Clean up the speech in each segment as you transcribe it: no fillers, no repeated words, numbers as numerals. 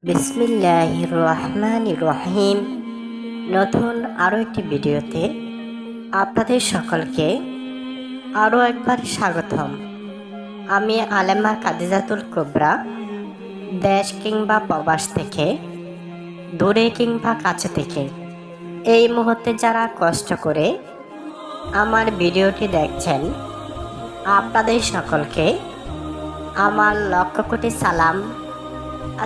বিসমিল্লাহির রহমানির রহিম। নতুন আরও একটি ভিডিওতে আপনাদের সকলকে আরও একবার স্বাগতম। আমি আলেমা কাদিজাতুল কুবরা, দেশ কিংবা প্রবাস থেকে, দূরে কিংবা কাছে থেকে এই মুহূর্তে যারা কষ্ট করে আমার ভিডিওটি দেখছেন, আপনাদের সকলকে আমার লক্ষ কোটি সালাম।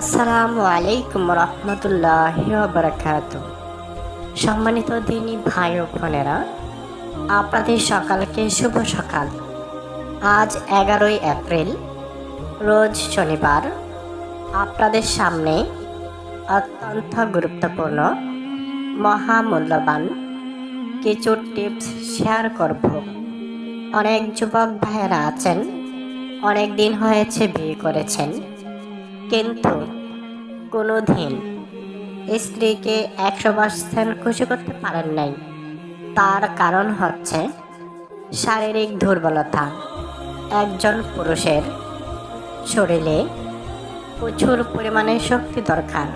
আসসালামু আলাইকুম রহমতুল্লাহি ওয়া বারাকাতুহু। সম্মানিত দিনী ভাই ও বোনেরা, আপনাদের সকালকে শুভ সকাল। আজ 11ই এপ্রিল, রোজ শনিবার। আপনাদের সামনে অত্যন্ত গুরুত্বপূর্ণ, মহামূল্যবান কিছু টিপস শেয়ার করব। অনেক যুবক ভাইয়েরা আছেন, অনেক দিন হয়েছে বিয়ে করেছেন, কিন্তু কোনো দিন স্ত্রীকে 100% খুশি করতে পারেন নাই। তার কারণ হচ্ছে শারীরিক দুর্বলতা। একজন পুরুষের শরীরে প্রচুর পরিমাণে শক্তি দরকার,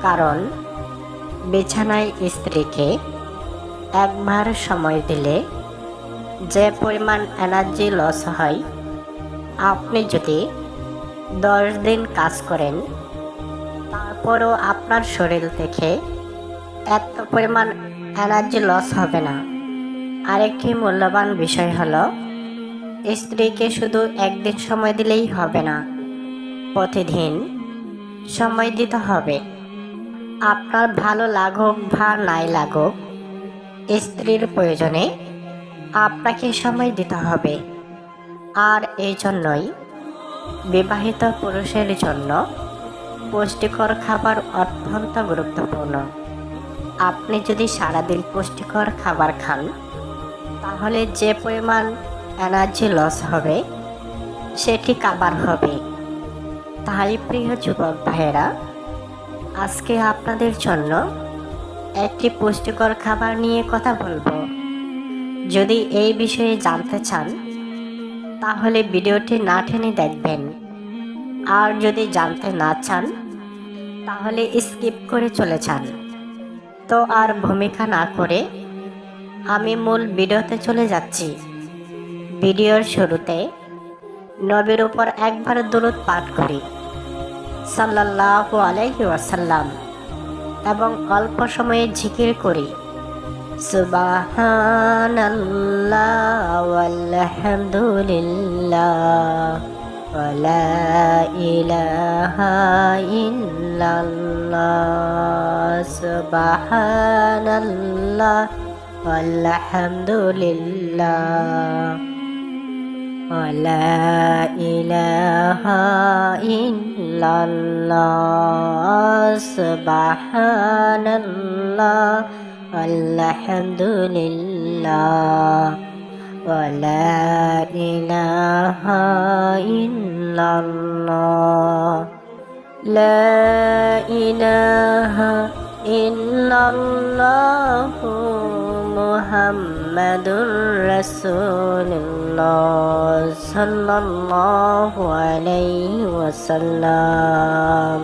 কারণ বিছানায় স্ত্রীকে একবার সময় দিলে যে পরিমাণ এনার্জি লস হয়, আপনি যদি 10 দিন কাজ করেন তারপরও আপনার শরীর থেকে এত পরিমাণ এনার্জি লস হবে না। আরেকটি মূল্যবান বিষয় হলো, স্ত্রীকে শুধু একদিন সময় দিলেই হবে না, প্রতিদিন সময় দিতে হবে। আপনার ভালো লাগুক বা নাই লাগুক, স্ত্রীর প্রয়োজনে আপনাকে সময় দিতে হবে। আর এই জন্যই বিবাহিত পুরুষের জন্য পুষ্টিকর খাবার অত্যন্ত গুরুত্বপূর্ণ। আপনি যদি সারাদিন পুষ্টিকর খাবার খান, তাহলে যে পরিমাণ এনার্জি লস হবে সেটি কাভার হবে। তাই প্রিয় যুবক ভাইয়েরা, আজকে আপনাদের জন্য একটি পুষ্টিকর খাবার নিয়ে কথা বলবো। যদি এই বিষয়ে জানতে চান তাহলে ভিডিওটি না টেনে দেখবেন, আর যদি জানতে না চান তাহলে স্কিপ করে চলে যান। তো আর ভূমিকা না করে আমি মূল ভিডিওতে চলে যাচ্ছি। ভিডিওর শুরুতে নবীর উপর একবার দুরূদ পাঠ করি, সাল্লাল্লাহু আলাইহি ওয়াসাল্লাম, এবং অল্প সময়ে জিকির করি, সুবহানাল্লাহ ওয়ালহামদুলিল্লাহ ওয়া লা ইলাহা ইল্লাল্লাহ, সুবহানাল্লাহ ওয়ালহামদুলিল্লাহ ওয়া লা ইলাহা ইল্লাল্লাহ, সুবহানাল্লাহ আলহামদুলিল্লাহ ওয়া লা ইলাহা ইল্লাল্লাহ, লা ইলাহা ইল্লাল্লাহু মুহাম্মাদুর রাসূলুল্লাহ সাল্লাল্লাহু আলাইহি ওয়াসাল্লাম।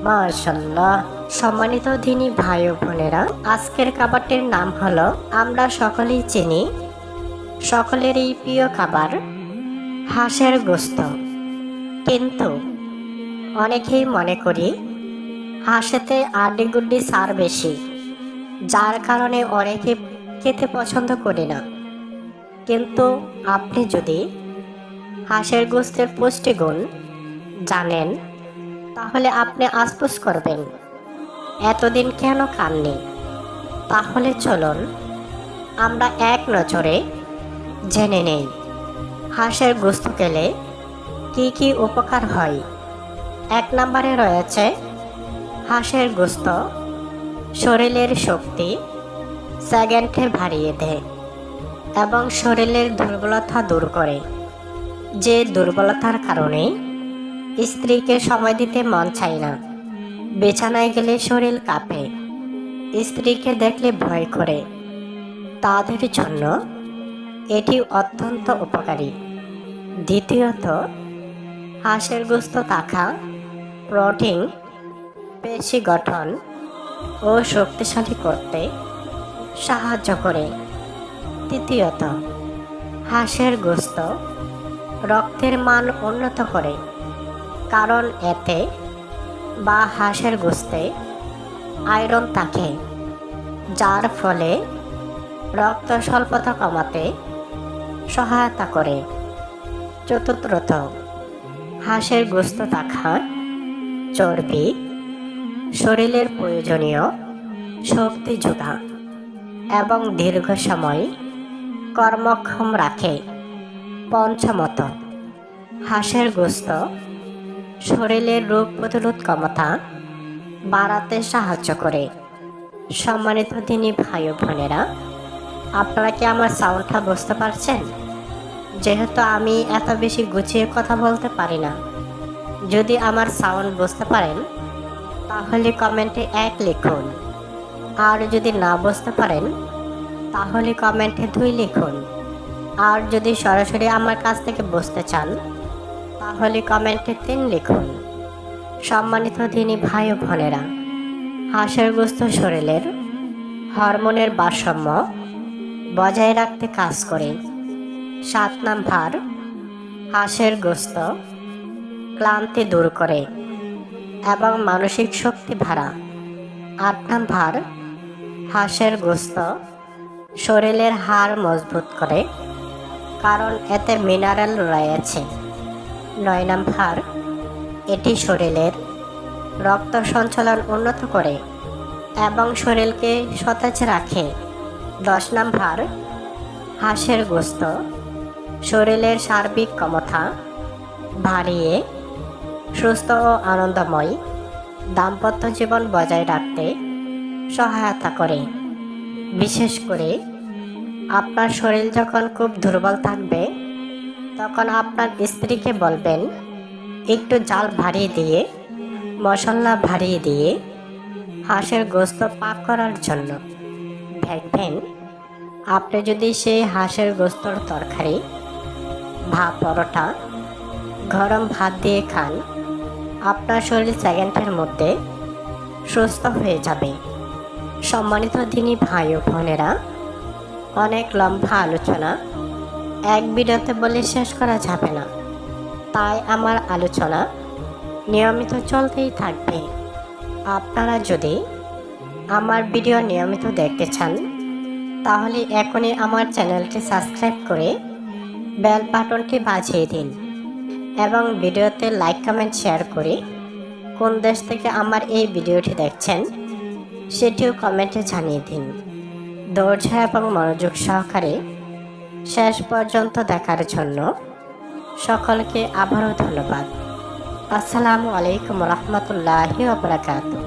মাশাআল্লাহ। সম্মানিত দিনী ভাই ও বোনেরা, আজকের খাবারটির নাম হলো, আমরা সকলেই চিনি, সকলেরই প্রিয় খাবার হাঁসের গোশত। কিন্তু অনেকেই মনে করি হাঁসেতে আড্ডি সার বেশি, যার কারণে অনেকে খেতে পছন্দ করে না। কিন্তু আপনি যদি হাঁসের গোশতের পুষ্টিগুণ জানেন, তাহলে আপনি আফসোস করবেন এতদিন কেন খাননি। তাহলে চলুন আমরা এক নজরে জেনে নেই হাঁসের গোশত খেলে কি কি উপকার হয়। 1 নম্বরে রয়েছে, হাঁসের গোশত শরীরের শক্তি সেকেন্ডে বাড়িয়ে দেয় এবং শরীরের দুর্বলতা দূর করে। যে দুর্বলতার কারণে স্ত্রীকে সময় দিতে মন চায় না, বিছানায় গেলে শরীর কাঁপে, স্ত্রীকে দেখলে ভয় করে, তাদের জন্য এটি অত্যন্ত উপকারী। দ্বিতীয়ত, হাঁসের গোশত থাকা প্রোটিন, পেশি গঠন ও শক্তিশালী করতে সাহায্য করে। তৃতীয়ত, হাঁসের গোশত রক্তের মান উন্নত করে, কারণ এতে বা হাঁসের গোশতে আয়রন থাকে, যার ফলে রক্ত স্বল্পতা কমাতে সহায়তা করে। চতুর্থত, হাঁসের গোশত থাকা চর্বি শরীরের প্রয়োজনীয় শক্তি যোগায় এবং দীর্ঘ সময় কর্মক্ষম রাখে। পঞ্চমত, হাঁসের গোশত শরীরের রোগ প্রতিরোধ ক্ষমতা বাড়াতে সাহায্য করে। সম্মানিত দিনী ভাই ও বোনেরা, আপনারা কি আমার সাউন্ডটা বুঝতে পারছেন? যেহেতু আমি এত বেশি গুছিয়ে কথা বলতে পারি না, যদি আমার সাউন্ড বুঝতে পারেন তাহলে কমেন্টে 1 লিখুন, আর যদি না বুঝতে পারেন তাহলে কমেন্টে 2 লিখুন, আর যদি সরাসরি আমার কাছ থেকে বুঝতে চান তাহলে কমেন্টে 3 লিখুন। সম্মানিত দিনী ভাই ও বোনেরা, হাঁসের গোশত শরীরের হরমোনের ভারসাম্য বজায় রাখতে কাজ করে। 7 নাম্বার, হাঁসের গোশত ক্লান্তি দূর করে এবং মানসিক শক্তি বাড়ায়। 8 নাম্বার, হাঁসের গোশত শরীরের হাড় মজবুত করে, কারণ এতে মিনারেল রয়েছে। 9 নাম্বার, এটি শরীরের রক্ত সঞ্চালন উন্নত করে এবং শরীরকে সতেজ রাখে। 10 নাম্বার, হাঁসের গোশত শরীরের সার্বিক ক্ষমতা বাড়িয়ে সুস্থ ও আনন্দময় দাম্পত্য জীবন বজায় রাখতে সহায়তা করে। বিশেষ করে আপনার শরীর যখন খুব দুর্বল থাকবে তখন আপনার স্ত্রীকে বলবেন একটু জাল বাড়িয়ে দিয়ে, মশলা বাড়িয়ে দিয়ে হাঁসের গোশত পাক করার জন্য। দেখবেন আপনি যদি সেই হাঁসের গোশতর তরকারি বা পরোটা গরম ভাত দিয়ে খান, আপনার শরীর সেকেন্ডের মধ্যে সুস্থ হয়ে যাবে। সম্মানিত দিনী ভাই ও বোনেরা, অনেক লম্বা আলোচনা এক ভিডিওতে বলে শেষ করা যাবে না, তাই আমার আলোচনা নিয়মিত চলতেই থাকবে। আপনারা যদি আমার ভিডিও নিয়মিত দেখতে চান তাহলে এখনই আমার চ্যানেলটি সাবস্ক্রাইব করে বেল বাটনটি বাজিয়ে দিন এবং ভিডিওতে লাইক কমেন্ট শেয়ার করে কোন দেশ থেকে আমার এই ভিডিওটি দেখছেন সেটিও কমেন্টে জানিয়ে দিন। ধৈর্য এবং মনোযোগ সহকারে শেষ পর্যন্ত দেখার জন্য সকলকে আবারও ধন্যবাদ। আসসালামু আলাইকুম রহমতুল্লাহি ওয়া বারাকাতুহু।